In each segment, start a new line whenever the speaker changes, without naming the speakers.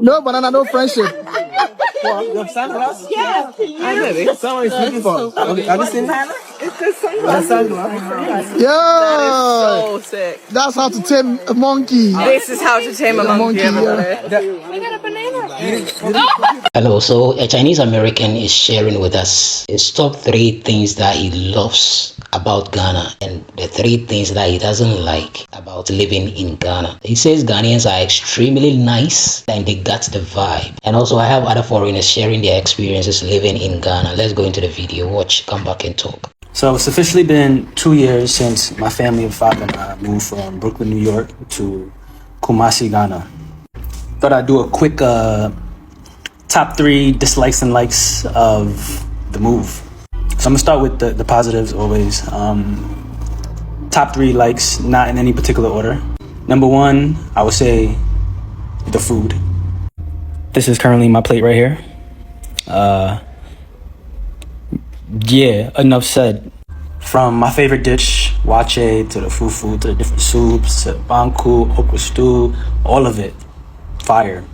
No banana, no friendship.
Your sunglasses? Yeah. I did it. Someone is looking for. Have you seen it? It's the sunglasses.
Yo,
That is so sick.
that's how to tame a monkey.
This is how to tame a monkey, everybody.
We got a banana.
Hello, so a Chinese American is sharing with us his top 3 things that he loves about Ghana and the 3 things that he doesn't like about living in Ghana. He says Ghanaians are extremely nice and they got the vibe. And also I have other foreigners sharing their experiences living in Ghana. Let's go into the video, watch, come back and talk.
So it's officially been 2 years since my family of 5 and I moved from Brooklyn, New York to Kumasi, Ghana. Thought I'd do a quick top 3 dislikes and likes of the move. So I'm gonna start with the positives always. Top 3 likes, not in any particular order. Number 1, I would say the food. This is currently my plate right here. Yeah, enough said. From my favorite dish, wache, to the fufu, to the different soups, to banku, okra stew, all of it, fire.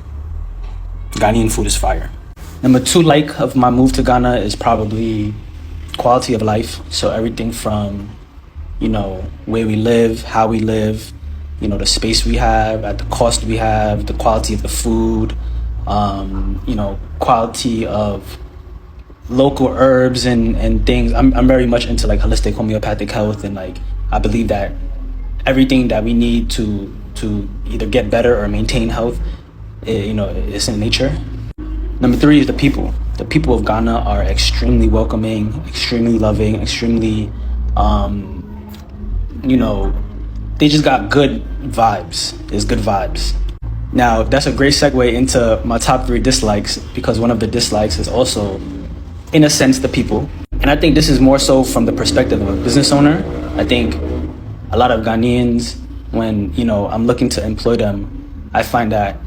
Ghanaian food is fire. Number 2 like of my move to Ghana is probably quality of life. So everything from, where we live, how we live, the space we have, at the cost we have, the quality of the food, quality of local herbs and things. I'm very much into like holistic homeopathic health, and like I believe that everything that we need to either get better or maintain health, is in nature. Number 3 is the people. The people of Ghana are extremely welcoming, extremely loving, extremely, they just got good vibes. There's good vibes. Now, that's a great segue into my top 3 dislikes, because one of the dislikes is also, in a sense, the people. And I think this is more so from the perspective of a business owner. I think a lot of Ghanaians, when, I'm looking to employ them, I find that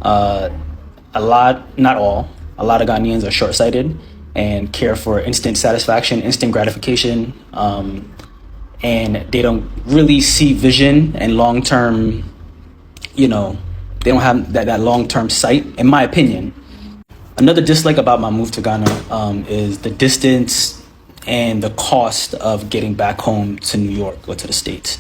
a lot, not all, a lot of Ghanaians are short-sighted and care for instant satisfaction, instant gratification, and they don't really see vision and long-term, they don't have that long-term sight, in my opinion. Another dislike about my move to Ghana is the distance and the cost of getting back home to New York or to the States.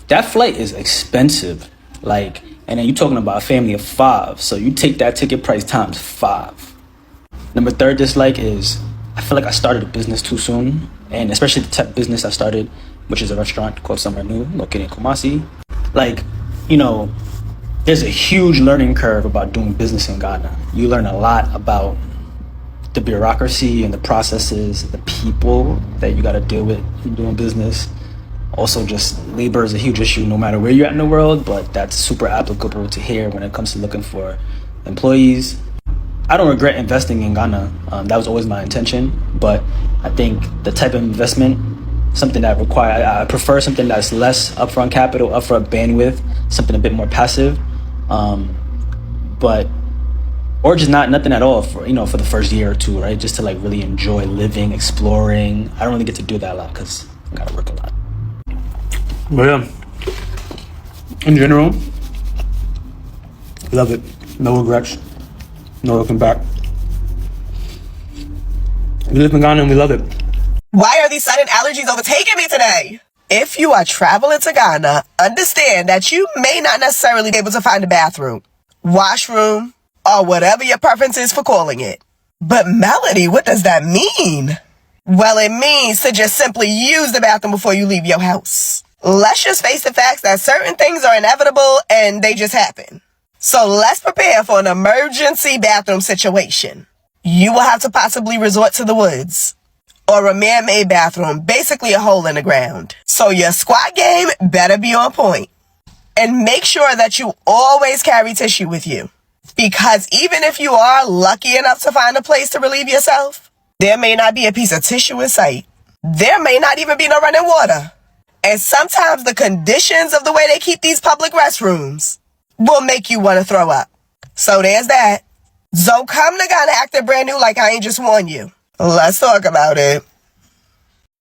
That flight is expensive, and then you're talking about a family of 5, so you take that ticket price times 5. Number 3 dislike is I feel like I started a business too soon, and especially the tech business I started, which is a restaurant called Somewhere New, located in Kumasi. There's a huge learning curve about doing business in Ghana. You learn a lot about the bureaucracy and the processes, the people that you got to deal with in doing business. Also, just labor is a huge issue no matter where you're at in the world, but that's super applicable to here when it comes to looking for employees. I don't regret investing in Ghana. That was always my intention, but I think the type of investment, something that I prefer something that's less upfront capital, upfront bandwidth, something a bit more passive. Or just nothing at all for the first year or 2, right? Just to really enjoy living, exploring. I don't really get to do that a lot because I gotta work a lot. But yeah, in general, love it. No regrets, no looking back. We live in Ghana and we love it.
Why are these sudden allergies overtaking me today? If you are traveling to Ghana, understand that you may not necessarily be able to find a bathroom, washroom, or whatever your preference is for calling it. But Melody, what does that mean? Well, it means to just simply use the bathroom before you leave your house. Let's just face the facts that certain things are inevitable and they just happen. So let's prepare for an emergency bathroom situation. You will have to possibly resort to the woods, or a man-made bathroom, basically a hole in the ground. So your squat game better be on point. And make sure that you always carry tissue with you. Because even if you are lucky enough to find a place to relieve yourself, there may not be a piece of tissue in sight. There may not even be no running water. And sometimes the conditions of the way they keep these public restrooms will make you want to throw up. So there's that. So come to Ghana acting brand new like I ain't just warned you. Let's talk about it.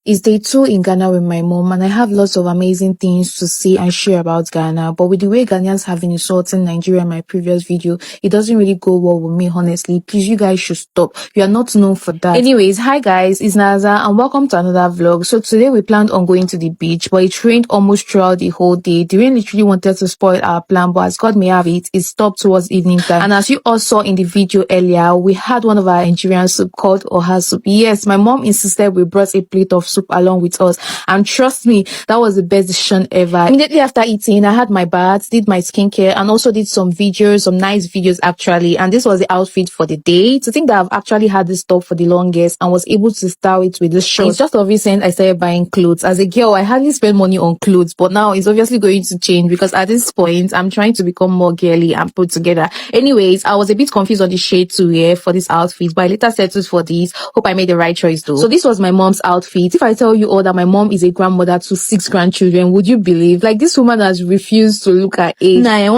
It's day 2 in Ghana with my mom, and I have lots of amazing things to say and share about Ghana. But with the way Ghanaians have been insulting Nigeria in my previous video, it doesn't really go well with me, honestly. Please, you guys should stop. You are not known for that. Anyways, hi guys, it's Naza, and welcome to another vlog. So today we planned on going to the beach, but it rained almost throughout the whole day. The rain literally wanted to spoil our plan, but as God may have it, it stopped towards evening time. And as you all saw in the video earlier, we had one of our Nigerian soup called Oha soup. Yes, my mom insisted we brought a plate of soup along with us, and trust me, that was the best decision ever. Immediately after eating, I had my bath, did my skincare, and also did some nice videos actually. And this was the outfit for the day. To think that I've actually had this top for the longest and was able to style it with this short. It's just of recent I started buying clothes. As a girl, I hardly spend money on clothes, but now it's obviously going to change because at this point I'm trying to become more girly and put together. Anyways, I was a bit confused on the shade to wear for this outfit, but I later settled for this. Hope I made the right choice though. So this was my mom's outfit. If I tell you all that my mom is a grandmother to 6 grandchildren, would you believe? Like, this woman has refused to look her age. But I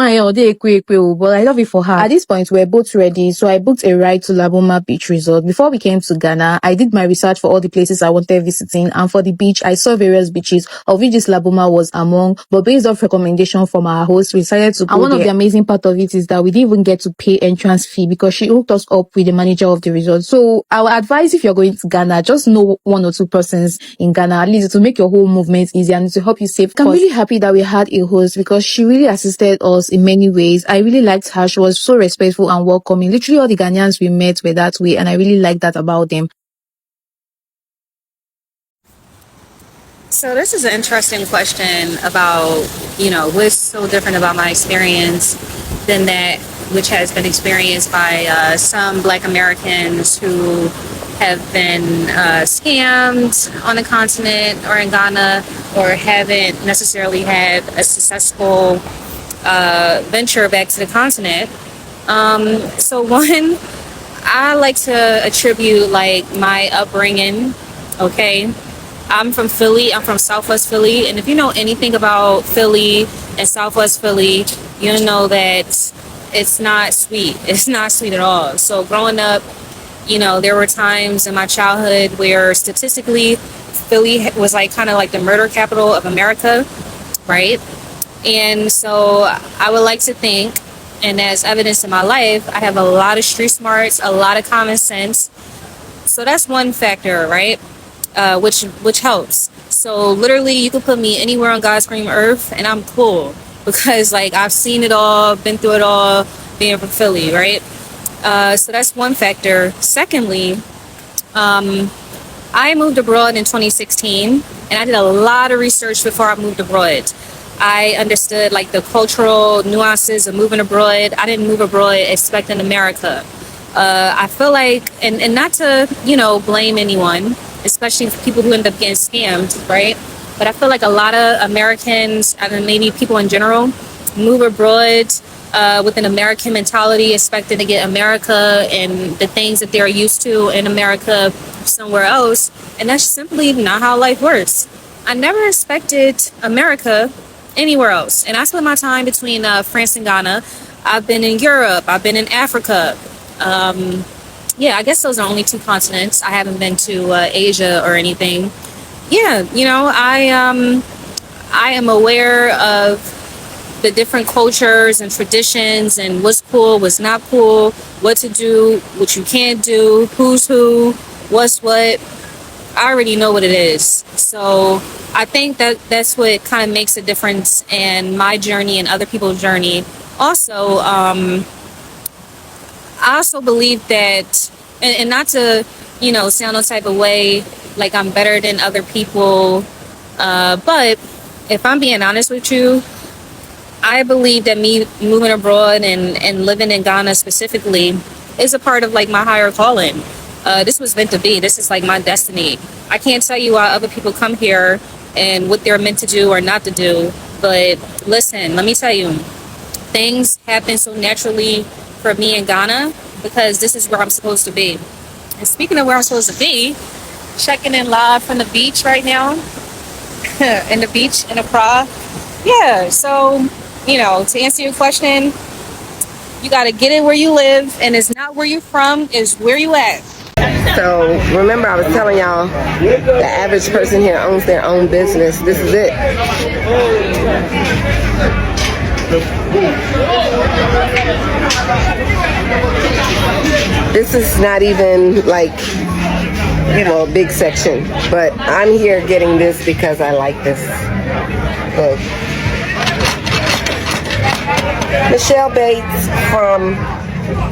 love it for her. At this point, we're both ready, so I booked a ride to Laboma Beach Resort. Before we came to Ghana, I did my research for all the places I wanted visiting, and for the beach, I saw various beaches, of which this Laboma was among, but based off recommendation from our host, we decided to go there. And one of the amazing part of it is that we didn't even get to pay entrance fee because she hooked us up with the manager of the resort. So I would advise, if you're going to Ghana, just know 1 or 2 persons in Ghana, at least to make your whole movement easier and to help you save costs. I'm really happy that we had a host because she really assisted us in many ways. I really liked her. She was so respectful and welcoming. Literally all the Ghanaians we met were that way, and I really liked that about them.
So this is an interesting question about, what's so different about my experience than that which has been experienced by some Black Americans who have been scammed on the continent or in Ghana, or haven't necessarily had a successful venture back to the continent. So one, I like to attribute my upbringing. Okay, I'm from Philly. I'm from Southwest Philly, and if you know anything about Philly and Southwest Philly, you know that it's not sweet. It's not sweet at all. So growing up, there were times in my childhood where statistically Philly was kind of like the murder capital of America, right? And so I would like to think, and as evidence in my life, I have a lot of street smarts, a lot of common sense. So that's one factor, right? Which helps. So literally you could put me anywhere on God's green earth and I'm cool, because I've seen it all, been through it all, being from Philly, right? So that's one factor. Secondly, I moved abroad in 2016, and I did a lot of research before I moved abroad. I understood the cultural nuances of moving abroad. I didn't move abroad expecting America. I feel and not to, blame anyone, especially people who end up getting scammed, right? But I feel a lot of Americans, and maybe people in general, move abroad with an American mentality, expecting to get America and the things that they're used to in America somewhere else. And that's simply not how life works. I never expected America anywhere else. And I spent my time between France and Ghana. I've been in Europe. I've been in Africa. I guess those are only 2 continents. I haven't been to Asia or anything. Yeah, I am aware of the different cultures and traditions and what's cool, what's not cool, what to do, what you can't do, who's who, what's what. I already know what it is. So I think that's what kind of makes a difference in my journey and other people's journey. Also, I also believe that, and not to, sound no type of way, I'm better than other people, but if I'm being honest with you, I believe that me moving abroad and living in Ghana specifically is a part of my higher calling. This was meant to be. This is my destiny. I can't tell you why other people come here and what they're meant to do or not to do, but listen, let me tell you, things happen so naturally for me in Ghana because this is where I'm supposed to be. And speaking of where I'm supposed to be, checking in live from the beach right now, in the beach in Accra. Yeah, so, to answer your question, you got to get it where you live, and it's not where you're from, it's where you at.
So remember, I was telling y'all the average person here owns their own business. This is it. This is not even like, you know, a big section, but I'm here getting this because I like this. Look. Michelle Bates from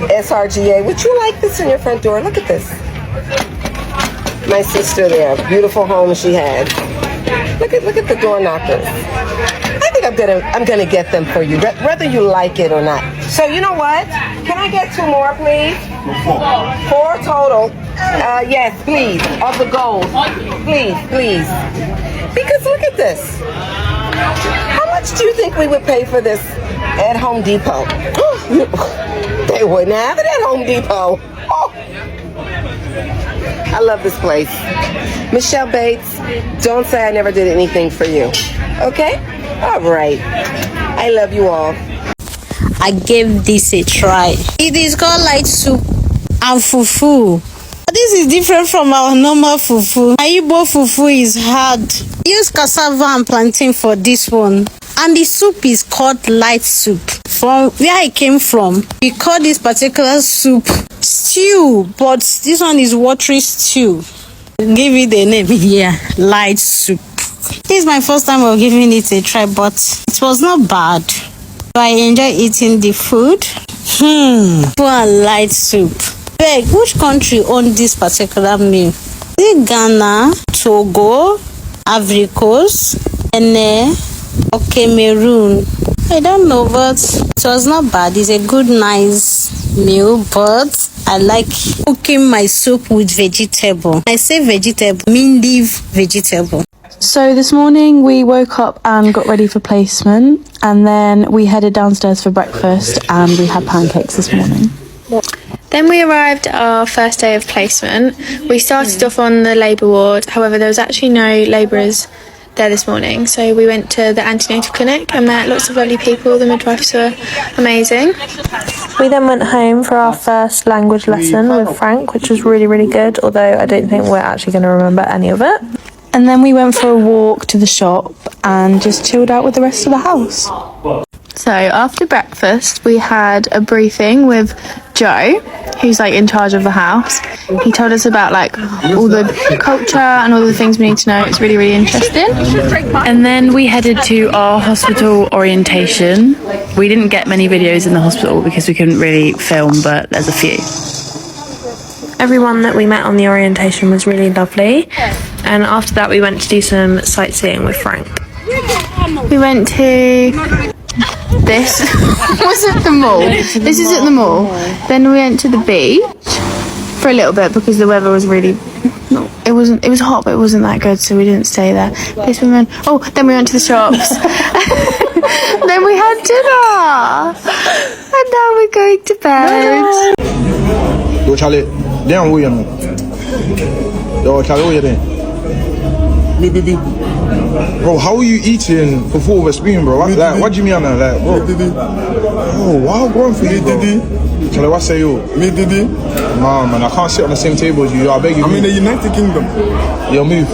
SRGA. Would you like this in your front door? Look at this. My sister there, beautiful home she has. Look at the door knockers. I think I'm gonna get them for you, whether you like it or not. So you know what? Can I get 2 more, please? 4 total. Yes, please. Of the gold. Please. Because look at this. How much do you think we would pay for this at Home Depot? They wouldn't have it at Home Depot. Oh. I love this place. Michelle Bates, don't say I never did anything for you. Okay? All right. I love you all.
I gave this a try. It is called light soup and fufu. This is different from our normal fufu. My Igbo fufu is hard. Use cassava and plantain for this one. And the soup is called light soup. From where I came from, we call this particular soup stew, but this one is watery stew. Give it a name here, light soup. This is my first time of giving it a try, but it was not bad. I enjoy eating the food. Light soup. Beg, which country owns this particular meal? Is it Ghana, Togo, Ivory Coast, Benin, or Cameroon? I don't know, but it was not bad. It's a good, nice meal, but I like cooking my soup with vegetable. I say vegetable, mean leaf vegetable.
So this morning we woke up and got ready for placement, and then we headed downstairs for breakfast and we had pancakes this morning.
Then we arrived at our first day of placement. We started off on the labour ward, however there was actually no labourers there this morning, so we went to the antenatal clinic and met lots of lovely people. The midwives were amazing. We then went home for our first language lesson with Frank, which was really, really good, although I don't think we're actually going to remember any of it.
And then we went for a walk to the shop and just chilled out with the rest of the house.
So after breakfast we had a briefing with Joe, who's like in charge of the house. He told us about like all the culture and all the things we need to know. It's really, really interesting. And then we headed to our hospital orientation. We didn't get many videos in the hospital because we couldn't really film, but there's a few. Everyone that we met on the orientation was really lovely, and after that we went to do some sightseeing with Frank. We went to this was at the mall. This is at the mall. Then we went to the beach for a little bit because the weather was really it was hot, but it wasn't that good, so we didn't stay there. Then we went to the shops. Then we had dinner, and now we're going to bed.
Yo, Charlie, damn, we are. Yo, Charlie, what are you doing? Bro, how are you eating fufu with a spoon, bro? What do you mean on that? Like, bro. Oh, wow, bro, for you, bro. Charlie, what say you? Nah, man, I can't sit on the same table as you. I beg you. I'm in the United Kingdom. Yo, move.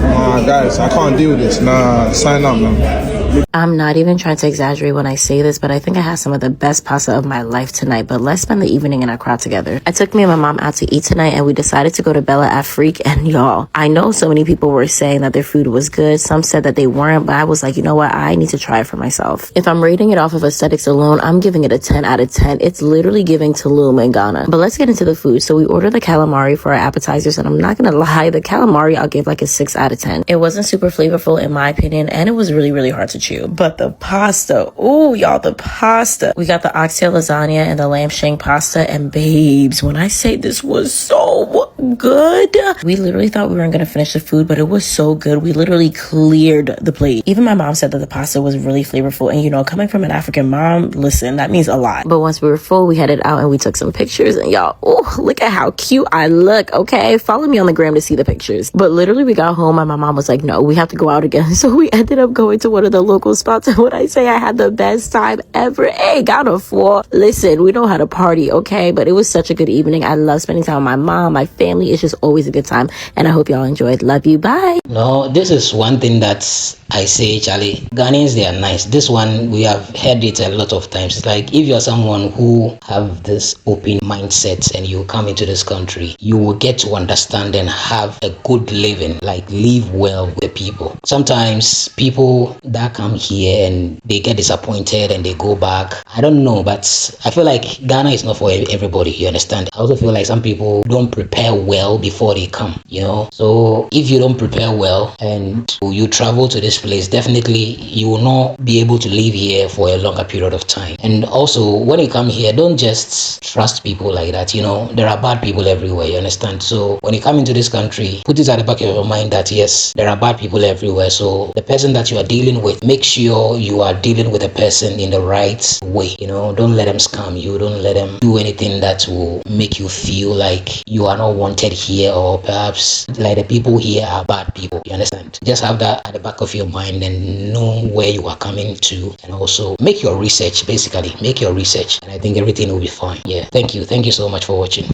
Nah, guys, I can't deal with this. Nah, sign up, man.
I'm not even trying to exaggerate when I say this, but I think I had some of the best pasta of my life tonight. But let's spend the evening in Accra together. I took me and my mom out to eat tonight, and we decided to go to Bella Afrique. And y'all, I know so many people were saying that their food was good. Some said that they weren't, but I was like, you know what? I need to try it for myself. If I'm rating it off of aesthetics alone, I'm giving it a 10 out of 10. It's literally giving Tulum in Ghana. But let's get into the food. So we ordered the calamari for our appetizers, and I'm not gonna lie, the calamari I'll give like a 6 out of 10. It wasn't super flavorful in my opinion, and it was really, really hard to chew. But the pasta, ooh, y'all, the pasta. We got the oxtail lasagna and the lamb shank pasta, and babes, when I say this was so good. We literally thought we weren't gonna finish the food, but it was so good. We literally cleared the plate. Even my mom said that the pasta was really flavorful, and you know, coming from an African mom, listen, that means a lot. But once we were full, we headed out and we took some pictures, and y'all, oh, look at how cute I look. Okay, follow me on the gram to see the pictures. But literally we got home and my mom was like, no, we have to go out again. So we ended up going to one of the local spots, and when I say I had the best time ever, hey, Ghana 4, listen, we know how to party, okay? But it was such a good evening. I love spending time with my mom, my family. It's just always a good time, and I hope y'all enjoyed. Love you, bye.
No, this is one thing that I say, Charlie, Ghanaians, they are nice. This one, we have heard it a lot of times. It's like, if you're someone who have this open mindset and you come into this country, you will get to understand and have a good living, like live well with the people. Sometimes people that come here and they get disappointed and they go back. I don't know, but I feel like Ghana is not for everybody, you understand? I also feel like some people don't prepare well before they come, you know? So if you don't prepare well and you travel to this place, definitely you will not be able to live here for a longer period of time. And also, when you come here, don't just trust people like that. You know, there are bad people everywhere, you understand? So when you come into this country, put it at the back of your mind that yes, there are bad people everywhere. So the person that you are dealing with, make sure you are dealing with a person in the right way. You know, don't let them scam you. Don't let them do anything that will make you feel like you are not wanted here, or perhaps like the people here are bad people, you understand? Just have that at the back of your mind and know where you are coming to, and also make your research. Basically make your research, and I think everything will be fine. Yeah, thank you so much for watching.